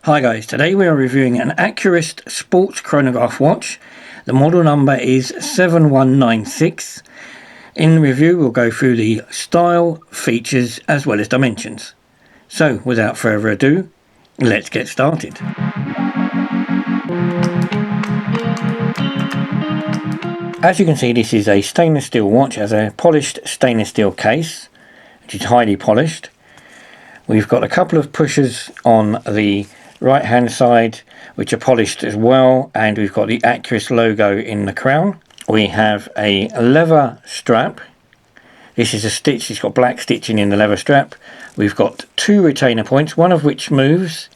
Hi guys, today we are reviewing an Accurist sports chronograph watch. The model number is 7196. In the review we'll go through the style, features as well as dimensions. So without further ado, let's get started. As you can see, this is a stainless steel watch, has a polished stainless steel case which is highly polished. We've got a couple of pushers on the right hand side which are polished as well, and we've got the Accurist logo in the crown. We have a leather strap. This is a stitch, it's got black stitching in the leather strap. We've got two retainer points, one of which moves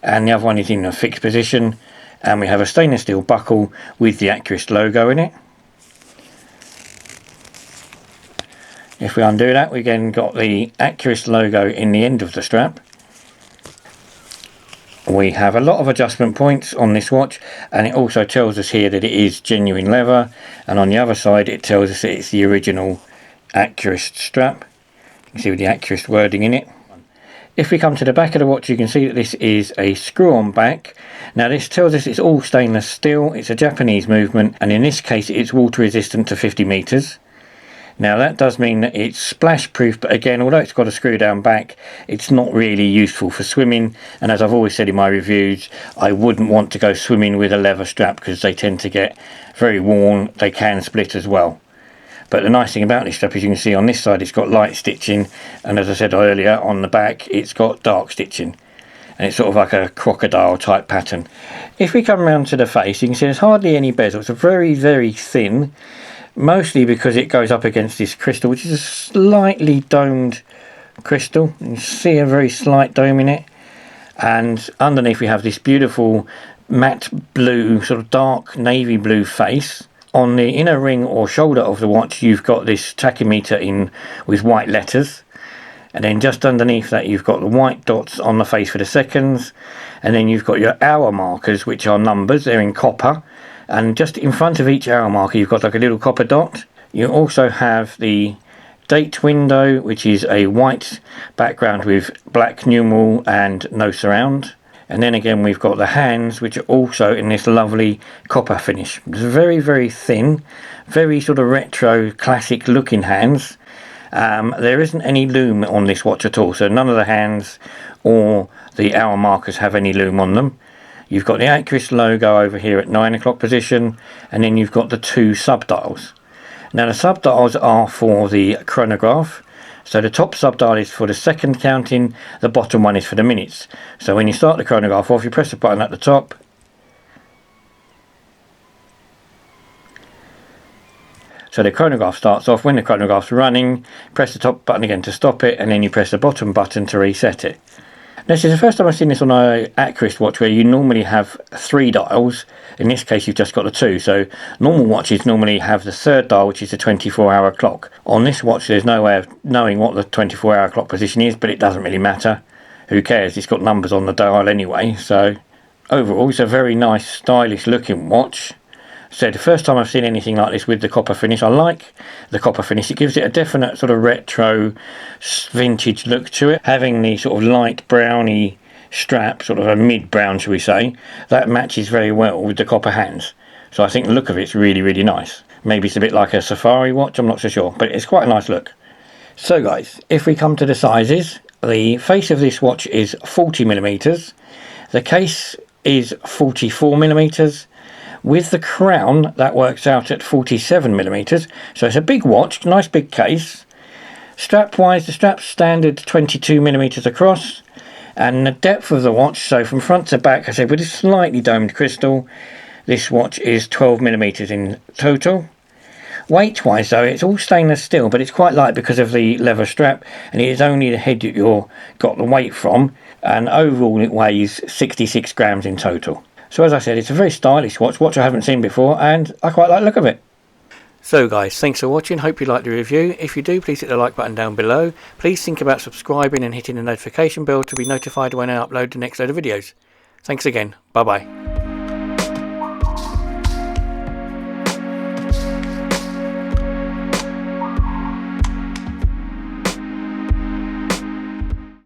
and the other one is in a fixed position, and we have a stainless steel buckle with the Accurist logo in it. If we undo that, we again got the Accurist logo in the end of the strap. We have a lot of adjustment points on this watch, and it also tells us here that it is genuine leather, and on the other side it tells us that it's the original Accurist strap. You can see with the Accurist wording in it. If we come to the back of the watch, you can see that this is a screw-on back. Now this tells us it's all stainless steel, it's a Japanese movement, and in this case it's water resistant to 50 meters. Now that does mean that it's splash proof, but again, although it's got a screw down back, it's not really useful for swimming, and as I've always said in my reviews, I wouldn't want to go swimming with a leather strap because they tend to get very worn, they can split as well. But the nice thing about this strap is you can see on this side it's got light stitching, and as I said earlier, on the back it's got dark stitching, and it's sort of like a crocodile type pattern. If we come around to the face, you can see there's hardly any bezel. It's a very thin, mostly because it goes up against this crystal, which is a slightly domed crystal. You can see a very slight dome in it, and underneath we have this beautiful matte blue, sort of dark navy blue face. On the inner ring or shoulder of the watch you've got this tachymeter in with white letters, and then just underneath that you've got the white dots on the face for the seconds, and then you've got your hour markers which are numbers, they're in copper. And just in front of each hour marker you've got like a little copper dot. You also have the date window, which is a white background with black numeral and no surround. And then again we've got the hands, which are also in this lovely copper finish. It's very thin, very sort of retro classic looking hands. There isn't any loom on this watch at all, so none of the hands or the hour markers have any loom on them. You've got the Accurist logo over here at 9 o'clock position, and then you've got the two subdials. Now the subdials are for the chronograph. So the top subdial is for the second counting, the bottom one is for the minutes. So when you start the chronograph off, you press the button at the top. So the chronograph starts off. When the chronograph's running, press the top button again to stop it, and then you press the bottom button to reset it. This is the first time I've seen this on an Accurist watch where you normally have 3 dials. In this case you've just got the 2. So normal watches normally have the third dial, which is the 24-hour clock. On this watch there's no way of knowing what the 24-hour clock position is, but it doesn't really matter. Who cares? It's got numbers on the dial anyway. So overall it's a very nice stylish looking watch. So the first time I've seen anything like this with the copper finish. I like the copper finish, it gives it a definite sort of retro vintage look to it. Having the sort of light browny strap, sort of a mid brown shall we say, that matches very well with the copper hands. So I think the look of it's really nice. Maybe it's a bit like a safari watch, I'm not so sure, but it's quite a nice look. So guys, if we come to the sizes, the face of this watch is 40mm, the case is 44mm. With the crown, that works out at 47mm, so it's a big watch, nice big case. Strap wise, the strap's standard 22mm across, and the depth of the watch, so from front to back, I said with a slightly domed crystal, this watch is 12mm in total. Weight wise though, it's all stainless steel, but it's quite light because of the leather strap, and it is only the head that you've got the weight from, and overall it weighs 66 grams in total. So as I said, it's a very stylish watch I haven't seen before, and I quite like the look of it. So guys, thanks for watching, hope you liked the review. If you do, please hit the like button down below. Please think about subscribing and hitting the notification bell to be notified when I upload the next load of videos. Thanks again, bye bye.